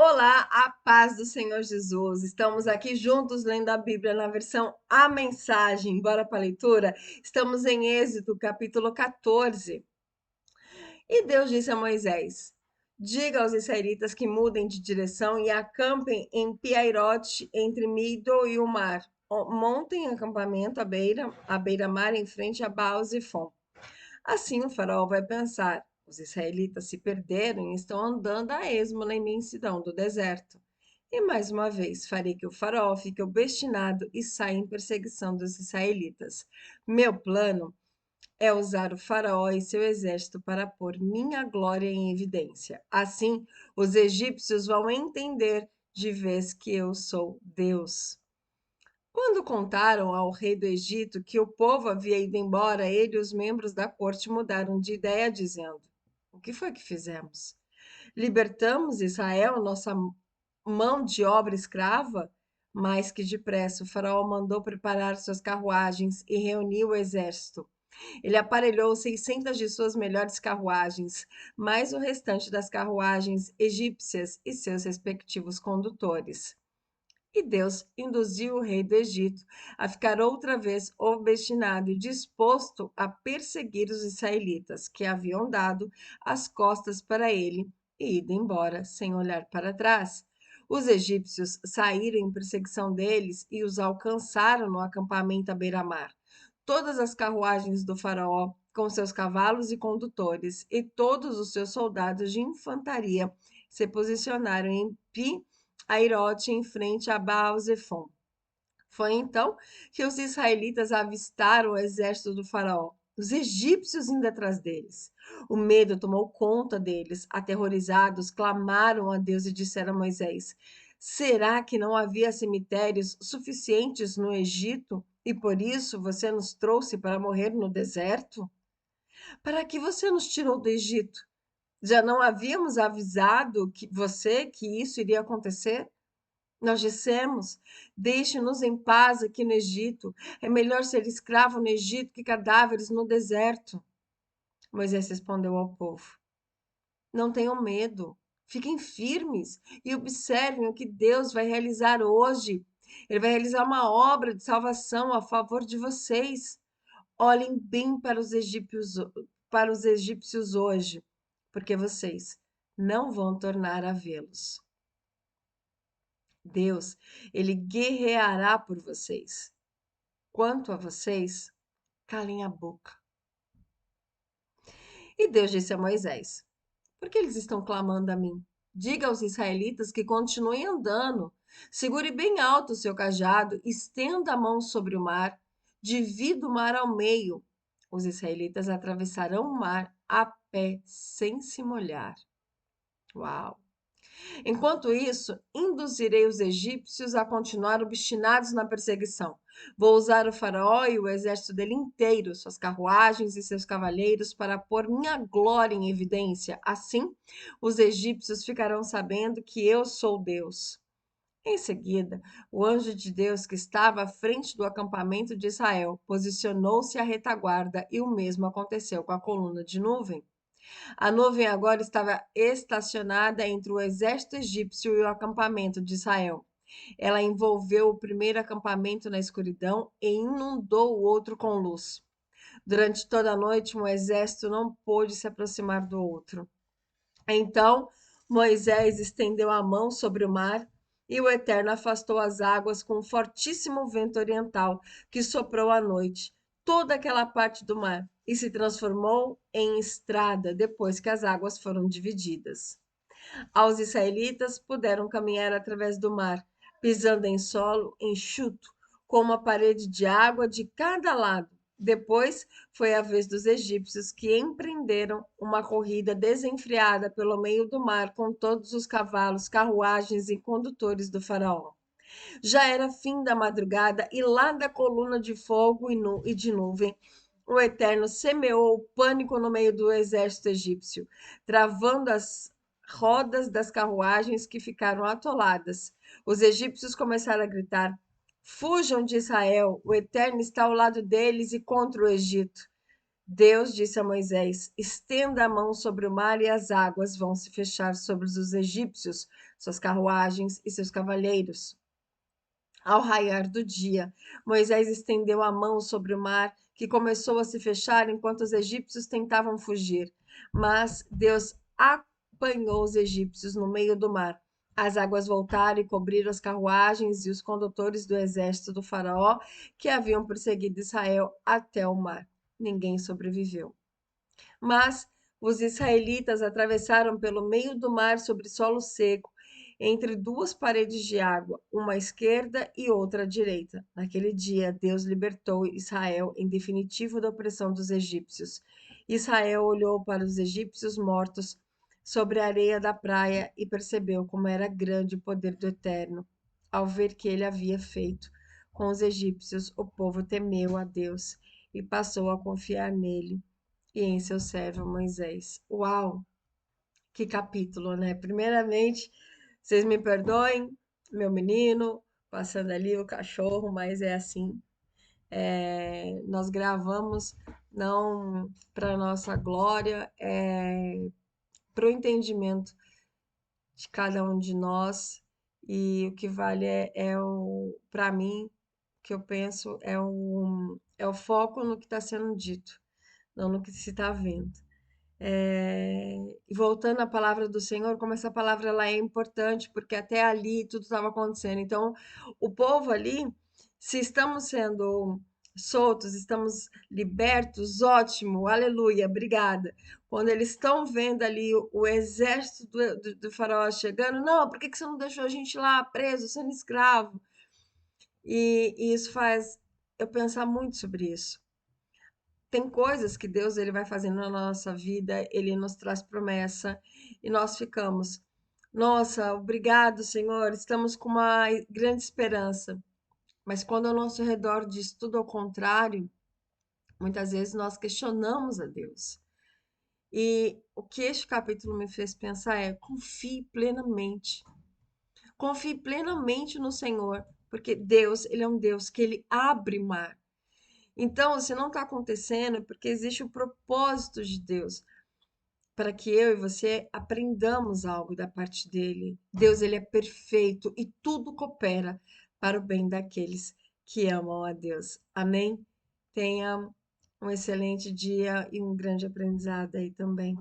Olá, a paz do Senhor Jesus. Estamos aqui juntos lendo a Bíblia na versão A Mensagem. Bora para a leitura? Estamos em Êxodo, capítulo 14. E Deus disse a Moisés: Diga aos israelitas que mudem de direção e acampem em Piairote, entre Mido e o mar. Montem acampamento à beira-mar, em frente a Baal-Zefon. Assim o faraó vai pensar: os israelitas se perderam e estão andando a esmo na imensidão do deserto. E mais uma vez farei que o faraó fique obstinado e saia em perseguição dos israelitas. Meu plano é usar o faraó e seu exército para pôr minha glória em evidência. Assim, os egípcios vão entender de vez que eu sou Deus. Quando contaram ao rei do Egito que o povo havia ido embora, ele e os membros da corte mudaram de ideia, dizendo: O que foi que fizemos? Libertamos Israel, nossa mão de obra escrava? Mais que depressa, o faraó mandou preparar suas carruagens e reuniu o exército. Ele aparelhou 600 de suas melhores carruagens, mais o restante das carruagens egípcias e seus respectivos condutores. E Deus induziu o rei do Egito a ficar outra vez obstinado e disposto a perseguir os israelitas, que haviam dado as costas para ele e ido embora sem olhar para trás. Os egípcios saíram em perseguição deles e os alcançaram no acampamento à beira-mar. Todas as carruagens do faraó, com seus cavalos e condutores, e todos os seus soldados de infantaria se posicionaram em Airote, em frente a Baal-Zefon. Foi então que os israelitas avistaram o exército do faraó, os egípcios indo atrás deles. O medo tomou conta deles. Aterrorizados, clamaram a Deus e disseram a Moisés: Será que não havia cemitérios suficientes no Egito e por isso você nos trouxe para morrer no deserto? Para que você nos tirou do Egito? Já não havíamos avisado que isso iria acontecer? Nós dissemos: Deixe-nos em paz aqui no Egito. É melhor ser escravo no Egito que cadáveres no deserto. Moisés respondeu ao povo: Não tenham medo. Fiquem firmes e observem o que Deus vai realizar hoje. Ele vai realizar uma obra de salvação a favor de vocês. Olhem bem para os egípcios hoje, porque vocês não vão tornar a vê-los. Deus, ele guerreará por vocês. Quanto a vocês, calem a boca. E Deus disse a Moisés: Por que eles estão clamando a mim? Diga aos israelitas que continuem andando. Segure bem alto o seu cajado, estenda a mão sobre o mar, divida o mar ao meio. Os israelitas atravessarão o mar a pé, sem se molhar. Uau! Enquanto isso, induzirei os egípcios a continuar obstinados na perseguição. Vou usar o faraó e o exército dele inteiro, suas carruagens e seus cavaleiros, para pôr minha glória em evidência. Assim, os egípcios ficarão sabendo que eu sou Deus. Em seguida, o anjo de Deus que estava à frente do acampamento de Israel posicionou-se à retaguarda e o mesmo aconteceu com a coluna de nuvem. A nuvem agora estava estacionada entre o exército egípcio e o acampamento de Israel. Ela envolveu o primeiro acampamento na escuridão e inundou o outro com luz. Durante toda a noite, um exército não pôde se aproximar do outro. Então Moisés estendeu a mão sobre o mar e o Eterno afastou as águas com um fortíssimo vento oriental que soprou à noite toda aquela parte do mar e se transformou em estrada depois que as águas foram divididas. Os israelitas puderam caminhar através do mar, pisando em solo enxuto, com uma parede de água de cada lado. Depois foi a vez dos egípcios, que empreenderam uma corrida desenfreada pelo meio do mar com todos os cavalos, carruagens e condutores do faraó. Já era fim da madrugada e lá da coluna de fogo e de nuvem, o Eterno semeou o pânico no meio do exército egípcio, travando as rodas das carruagens que ficaram atoladas. Os egípcios começaram a gritar: Fujam de Israel, o Eterno está ao lado deles e contra o Egito. Deus disse a Moisés: estenda a mão sobre o mar e as águas vão se fechar sobre os egípcios, suas carruagens e seus cavaleiros. Ao raiar do dia, Moisés estendeu a mão sobre o mar, que começou a se fechar enquanto os egípcios tentavam fugir. Mas Deus apanhou os egípcios no meio do mar. As águas voltaram e cobriram as carruagens e os condutores do exército do Faraó, que haviam perseguido Israel até o mar. Ninguém sobreviveu. Mas os israelitas atravessaram pelo meio do mar sobre solo seco, entre duas paredes de água, uma à esquerda e outra à direita. Naquele dia, Deus libertou Israel em definitivo da opressão dos egípcios. Israel olhou para os egípcios mortos sobre a areia da praia e percebeu como era grande o poder do Eterno. Ao ver que ele havia feito com os egípcios, o povo temeu a Deus e passou a confiar nele e em seu servo Moisés. Uau, que capítulo, né? Primeiramente, vocês me perdoem, meu menino, passando ali o cachorro, mas é assim. Nós gravamos não para nossa glória, para o entendimento de cada um de nós. E o que vale para mim, o que eu penso é o foco no que está sendo dito, não no que se está vendo. E voltando à palavra do Senhor, como essa palavra ela é importante, porque até ali tudo estava acontecendo. Então, o povo ali, se estamos sendo soltos, estamos libertos, ótimo, aleluia, obrigada. Quando eles estão vendo ali o exército do faraó chegando, não, por que que você não deixou a gente lá preso, sendo escravo? E isso faz eu pensar muito sobre isso. Tem coisas que Deus ele vai fazendo na nossa vida, ele nos traz promessa e nós ficamos, nossa, obrigado, Senhor, estamos com uma grande esperança. Mas quando ao nosso redor diz tudo ao contrário, muitas vezes nós questionamos a Deus. E o que este capítulo me fez pensar é: confie plenamente. Confie plenamente no Senhor, porque Deus, ele é um Deus que ele abre mar. Então, se não está acontecendo, é porque existe o propósito de Deus para que eu e você aprendamos algo da parte dele. Deus, ele é perfeito e tudo coopera para o bem daqueles que amam a Deus. Amém? Tenha um excelente dia e um grande aprendizado aí também.